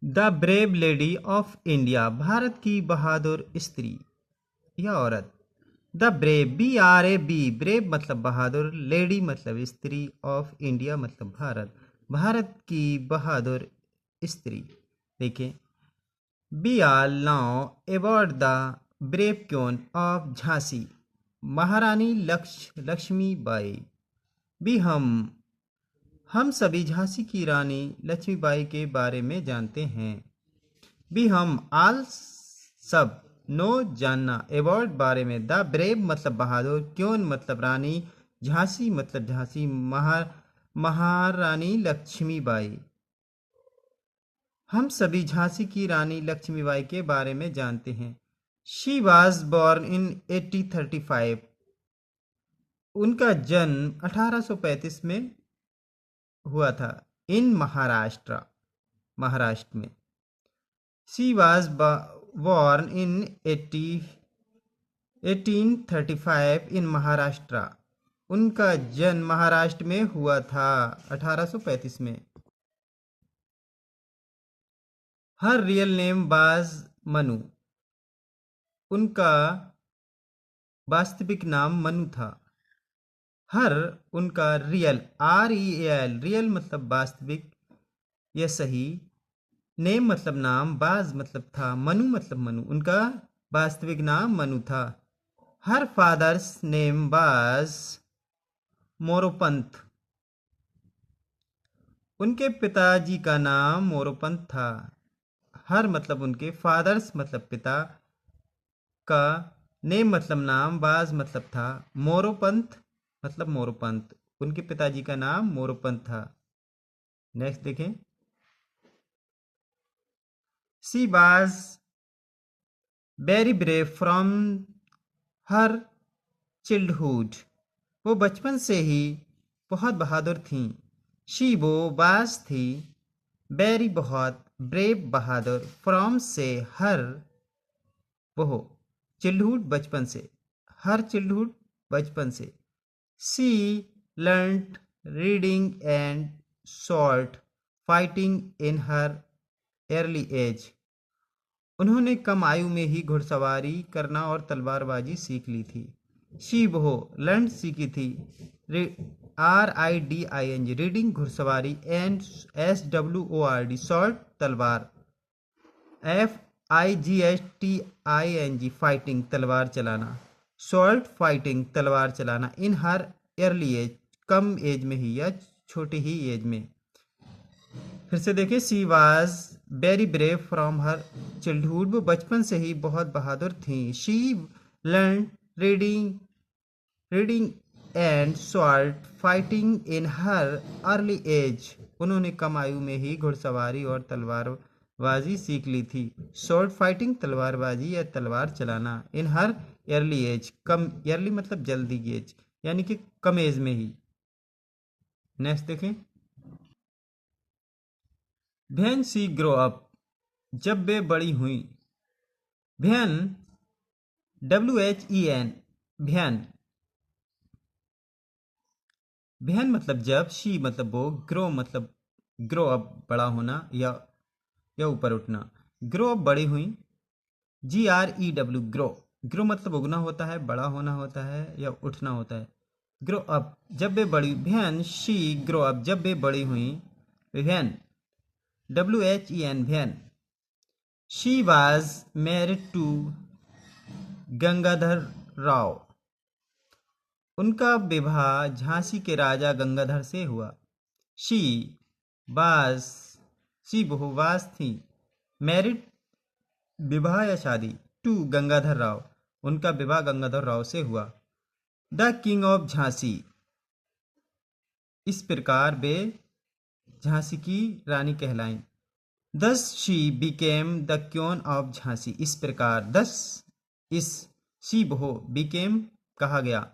The brave lady of India, Bharat की बहादुर स्त्री या औरत। द ब्रेव, BRAV, ब्रेव मतलब बहादुर, लेडी मतलब स्त्री, ऑफ इंडिया मतलब भारत, भारत की बहादुर स्त्री। देखिए, we are now about the brave queen of Jhansi, Maharani Lakshmibai. भी हम सभी झांसी की रानी लक्ष्मीबाई के बारे में जानते हैं। भी हम आल सब नो जानना, अबाउट बारे में, द ब्रेव मतलब बहादुर, क्यों मतलब रानी, झांसी मतलब झांसी, महारानी लक्ष्मीबाई। हम सभी झांसी की रानी लक्ष्मीबाई के बारे में जानते हैं। शी वॉज बॉर्न इन 1835, उनका जन्म 1835 में हुआ था। इन महाराष्ट्र, महाराष्ट्र में। शी वॉज बॉर्न इन 1835 इन महाराष्ट्र, उनका जन्म महाराष्ट्र में हुआ था 1835 में। हर रियल नेम वाज मनु, उनका वास्तविक नाम मनु था। हर, उनका रियल, REAL, रियल मतलब वास्तविक या सही, नेम मतलब नाम, बाज मतलब था, मनु मतलब मनु, उनका वास्तविक नाम मनु था। हर फादर्स नेम बाज मोरोपंत, उनके पिताजी का नाम मोरोपंत था। हर मतलब उनके, फादर्स मतलब पिता, का नेम मतलब नाम, बाज मतलब था, मोरोपंत मतलब मोरोपंत, उनके पिताजी का नाम मोरोपंत था। नेक्स्ट देखें। She was very brave from her childhood, वो बचपन से ही बहुत बहादुर थीं। शी, वो, बाज थी, वेरी बहुत, ब्रेव बहादुर, फ्रॉम से, हर, वो, चिल्डहुड बचपन से, हर चिल्डहुड बचपन से। She learned riding and sword fighting in her early age, उन्होंने कम आयु में ही घुड़सवारी करना और तलवारबाजी सीख ली थी। शी, वो, लर्न सीखी थी, RIDING रीडिंग घुड़सवारी, एंड SWORD शॉर्ट तलवार, FIGHTING फाइटिंग तलवार चलाना, शॉर्ट फाइटिंग तलवार चलाना, इन हर अर्ली एज कम एज में ही या छोटी ही एज में। फिर से देखिए, she was very brave from her childhood, वो बचपन से ही बहुत बहादुर थी। She learn reading reading and sword fighting in her early age, उन्होंने कम आयु में ही घुड़सवारी और तलवारबाजी सीख ली थी। स्वॉर्ड फाइटिंग तलवारबाजी या तलवार चलाना, इन हर अर्ली एज, कम, अर्ली मतलब जल्दी एज, यानी कि कम एज में ही। नेक्स्ट देखें। व्हेन शी ग्रो अप, जब वे बड़ी हुई। व्हेन, WHEN, व्हेन, व्हेन मतलब जब, शी मतलब वो, ग्रो मतलब ग्रो अप बड़ा होना या ऊपर उठना। ग्रो अप बड़ी हुई, GREW ग्रो, ग्रो मतलब उगना होता है, बड़ा होना होता है या उठना होता है। ग्रो अप जब वे बड़ी, व्हेन शी ग्रो अप जब वे बड़ी हुई। When, WHEN when, she was married to Gangadhar Rao, उनका विवाह झांसी के राजा गंगाधर से हुआ। शी बाज, शी बहुवास थी, मैरिड विवाह या शादी, टू गंगाधर राव, उनका विवाह गंगाधर राव से हुआ। द किंग ऑफ झांसी, इस प्रकार वे झांसी की रानी कहलाईं। दस she became the queen of Jhansi, इस प्रकार, दस, इस, शी बहु, बिकेम कहा गया,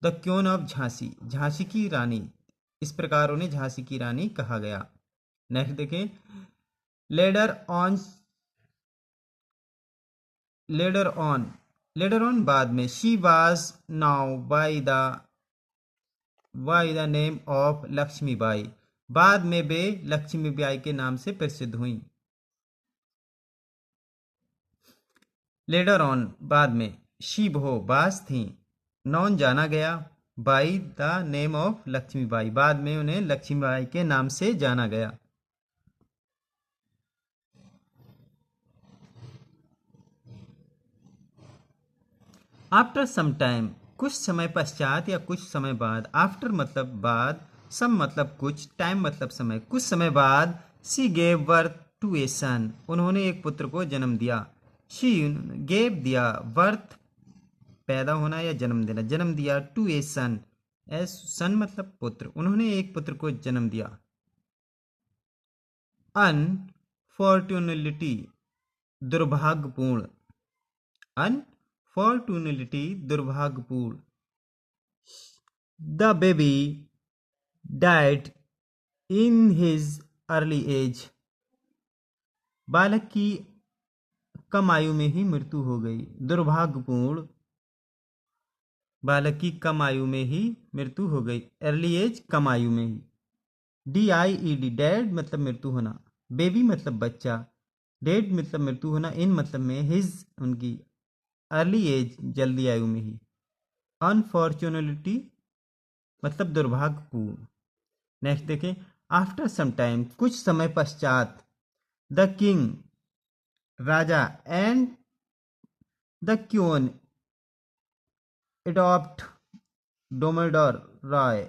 the queen of Jhansi, Jhansi की रानी, इस प्रकार उन्हें झांसी की रानी कहा गया। नेक्स्ट देखें। Later on, later on, later on बाद में। She was now by the name of Lakshmibai, बाद में वे लक्ष्मीबाई के नाम से प्रसिद्ध हुई। लेटर ऑन बाद में, शिव हो बास थी, नॉन जाना गया, by the name of Lakshmibai बाद में उन्हें लक्ष्मीबाई के नाम से जाना गया। आफ्टर सम टाइम कुछ समय पश्चात या कुछ समय बाद, आफ्टर मतलब बाद, सम मतलब कुछ, टाइम मतलब समय, कुछ समय बाद, शी गेव बर्थ टू ए सन उन्होंने एक पुत्र को जन्म दिया। शी गेव दिया, बर्थ पैदा होना या जन्म देना, जन्म दिया, टू ए सन, एस सन मतलब पुत्र, उन्होंने एक पुत्र को जन्म दिया। अनफॉर्चुनेटली दुर्भाग्यपूर्ण, अनफॉर्चुनेटली दुर्भाग्यपूर्ण। The baby died in his early age बालक की कम आयु में ही मृत्यु हो गई। दुर्भाग्यपूर्ण, बालक की कम आयु में ही मृत्यु हो गई, अर्ली एज कम आयु में ही। DIED डैड मतलब मृत्यु होना, बेबी मतलब बच्चा, डेड मतलब मृत्यु होना, इन मतलब में, हिज उनकी, अर्ली एज जल्दी आयु में ही। अनफॉर्चुनेटली मतलब दुर्भाग्यपूर्ण। नेक्स्ट देखें, आफ्टर सम टाइम कुछ समय पश्चात, द किंग राजा and the queen adopt Damodar Rao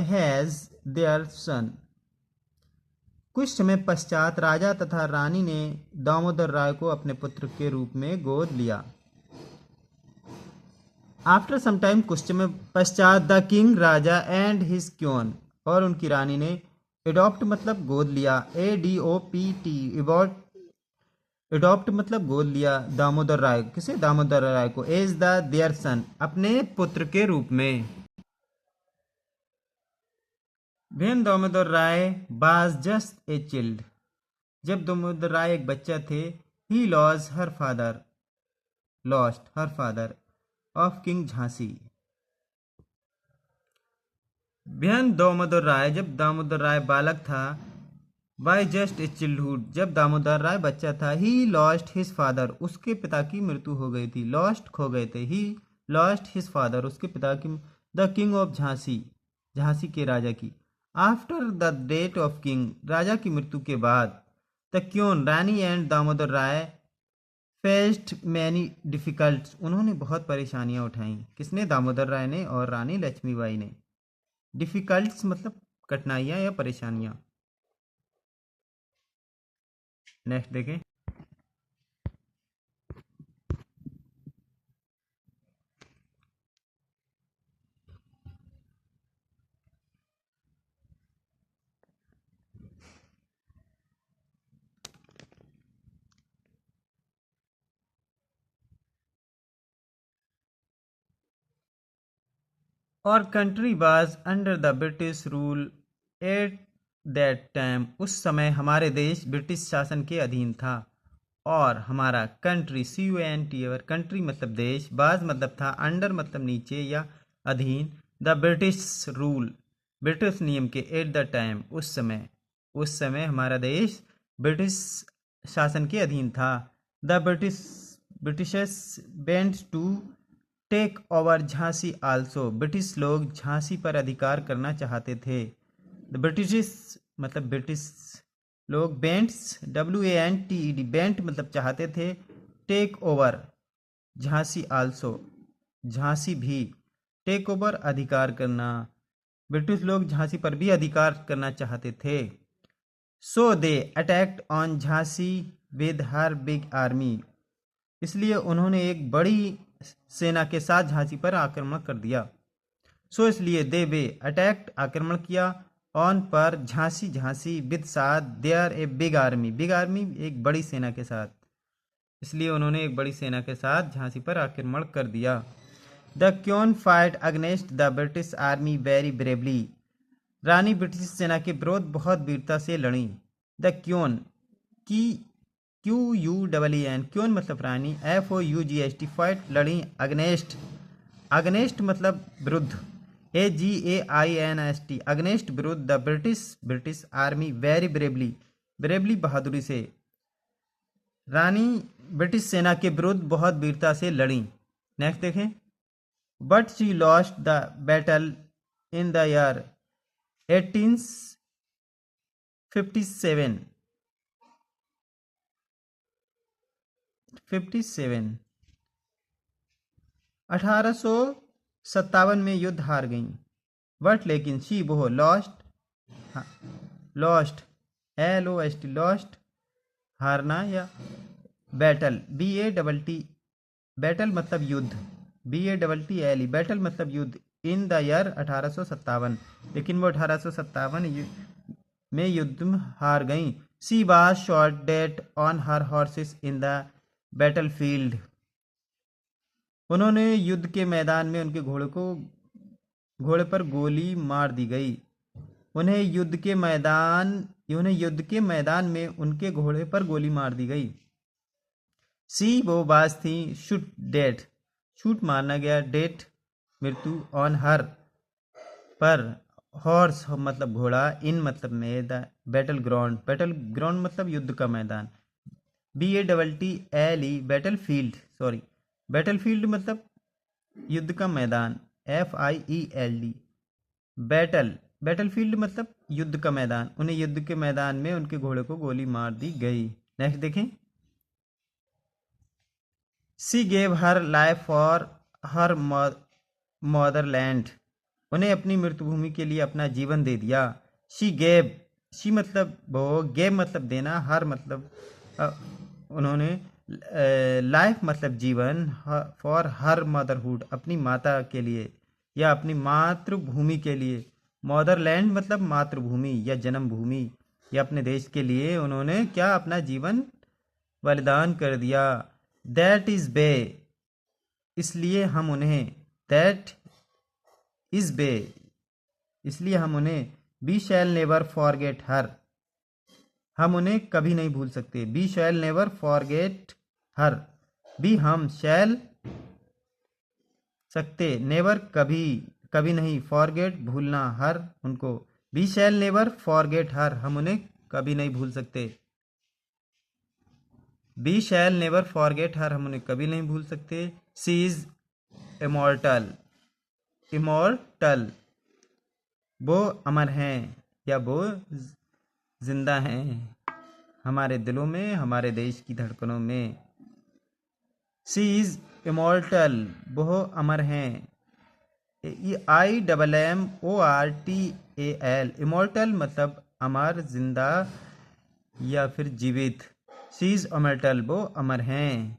has their son कुछ समय पश्चात राजा तथा रानी ने दामोदर राय को अपने पुत्र के रूप में गोद लिया। आफ्टर सम टाइम कुछ समय पश्चात, द किंग राजा एंड हिज क्वीन और उनकी रानी ने, एडॉप्ट मतलब गोद लिया, ADOPT एडॉप्ट मतलब गोद लिया, दामोदर राय किसे, दामोदर राय को, एज द देयर सन अपने पुत्र के रूप में। When Damodar Rao was just a child जब दामोदर राय एक बच्चा थे, he lost her father of king Jhansi. When Damodar Rao जब दामोदर राय बालक था, बाय जस्ट ए चिल्डहुड जब दामोदर राय बच्चा था, ही लॉस्ट हिज फादर उसके पिता की मृत्यु हो गई थी, लॉस्ट खो गए थे, ही लॉस्ट हिज फादर उसके पिता की, the king of Jhansi Jhansi के राजा की। After the death of king राजा की मृत्यु के बाद, द क्वीन रानी and Damodar Rao faced many difficulties उन्होंने बहुत परेशानियां उठाई, किसने, दामोदर राय ने और रानी लक्ष्मीबाई ने। डिफिकल्ट्स मतलब कठिनाइयां या परेशानियां। नेक्स्ट देखें, और country was under the British rule at that time उस समय हमारे देश ब्रिटिश शासन के अधीन था। और हमारा कंट्री CUNT और कंट्री मतलब देश, बाज मतलब था, अंडर मतलब नीचे या अधीन, द ब्रिटिश रूल ब्रिटिश नियम के, एट द टाइम उस समय हमारा देश ब्रिटिश शासन के अधीन था। The Britishers bent to take over Jhansi also British लोग झांसी पर अधिकार करना चाहते थे। द ब्रिटिश मतलब ब्रिटिश लोग, बेंट्स WANTED बेंट मतलब चाहते थे, take over Jhansi also Jhansi भी, टेक ओवर अधिकार करना, ब्रिटिश लोग झांसी पर भी अधिकार करना चाहते थे। So they attacked on Jhansi with her big army इसलिए उन्होंने एक बड़ी सेना के साथ झांसी पर आक्रमण कर दिया। सो इसलिए दे वे अटैक्ट आक्रमण किया, ऑन पर झांसी विद साथ, देयर ए बिग आर्मी एक बड़ी सेना के साथ, इसलिए उन्होंने एक बड़ी सेना के साथ झांसी पर आक्रमण कर दिया। The queen fight against the British army very bravely Rani British सेना के विरोध बहुत वीरता से लड़ी। द क्वीन की QUEN क्वीन मतलब रानी, FOUGST फाइट लड़ी, अगेंस्ट मतलब विरुद्ध, AGAINST अगेंस्ट विरुद्ध, the British army very bravely बहादुरी से, रानी ब्रिटिश सेना के विरुद्ध बहुत वीरता से लड़ी। नेक्स्ट देखें, but she lost the battle in the year 1857 1857 में युद्ध हार गईं। बट लेकिन शी वो लॉस्ट, लॉस्ट LOST लॉस्ट हारना या बैटल BATT बैटल मतलब युद्ध BATTLE बैटल मतलब युद्ध इन द ईयर 1857 लेकिन वो 1857 में युद्ध में हार गईं। She was shot dead on her horses in the battle field उन्होंने युद्ध के मैदान में उनके घोड़े पर गोली मार दी गई। उन्हें युद्ध के मैदान में उनके घोड़े पर गोली मार दी गई। सी वो बाज थी, शूट डेड शूट मारना गया, डेड मृत्यु, ऑन हर पर, हॉर्स मतलब घोड़ा, इन मतलब मैदान, बैटल ग्राउंड मतलब युद्ध का मैदान, BATTLE बैटल फील्ड मतलब युद्ध का मैदान, FIELD बैटल फील्ड मतलब युद्ध का मैदान। उन्हें युद्ध के मैदान में उनके घोड़े को गोली मार दी गई। नेक्स्ट देखें, सी gave her life for her Motherland उन्हें अपनी मृत्युभूमि के लिए अपना जीवन दे दिया। शी मतलब वो, गेव मतलब देना, हर मतलब उन्होंने, लाइफ मतलब जीवन, फॉर हर मदरहुड अपनी माता के लिए या अपनी मातृभूमि के लिए, मदरलैंड मतलब मातृभूमि या जन्मभूमि या अपने देश के लिए उन्होंने क्या अपना जीवन बलिदान कर दिया। दैट इज बे इसलिए हम उन्हें we shall never forget her हम उन्हें कभी नहीं भूल सकते। We shall never forget her भी हम शैल सकते, नेवर कभी नहीं, फॉरगेट भूलना, हर उनको, we shall never forget her हम उन्हें कभी नहीं भूल सकते। We shall never forget her हम उन्हें कभी नहीं भूल सकते। सी इज इमॉर्टल वो अमर हैं या वो जिंदा हैं हमारे दिलों में, हमारे देश की धड़कनों में। सी इज इमॉर्टल वो अमर हैं, IMMORTAL इमॉर्टल मतलब अमर, जिंदा या फिर जीवित। सी इज इमॉर्टल वो अमर हैं।